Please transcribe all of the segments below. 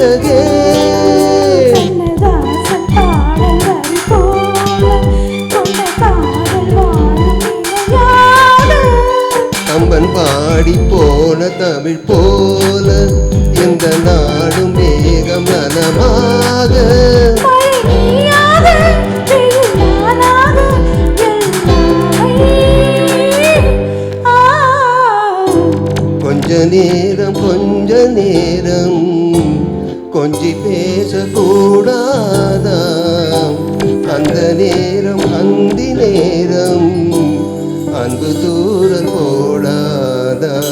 அழகே கம்பன் பாடி போன தமிழ் போல இந்த நாடும் மேகம் நலமாக கொஞ்ச நேரம் கொஞ்சி பேசக்கூடாதாம் அந்த நேரம் அந்தி நேரம் அன்பு தூரல் போடாதாம்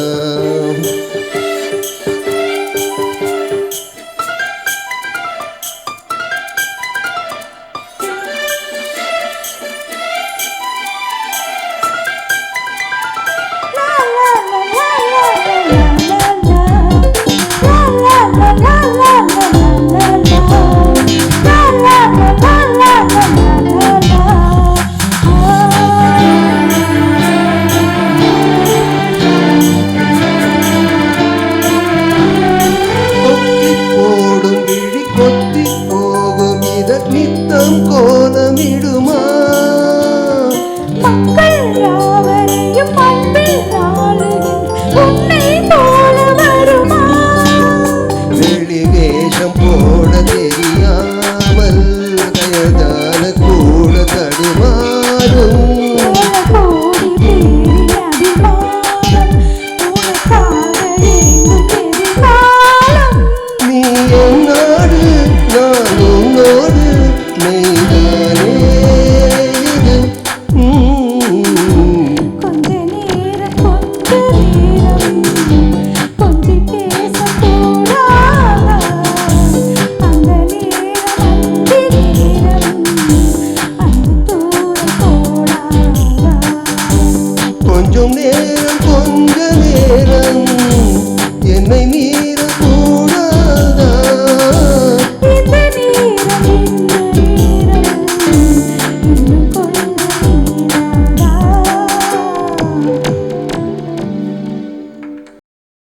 நித்தம் கோலமிடுமா மக்கள் யாவரையும் அன்பில் நாளுகின்ற உன்னை போல வருமா வெளி வேஷம் போட தெரியாமல் கயதான கூட தடுமாறும் நீ என்னோடு நான் உன்னோடு கொஞ்ச நேரம் என்னை மீறக்கூடாதா இந்த நேரம்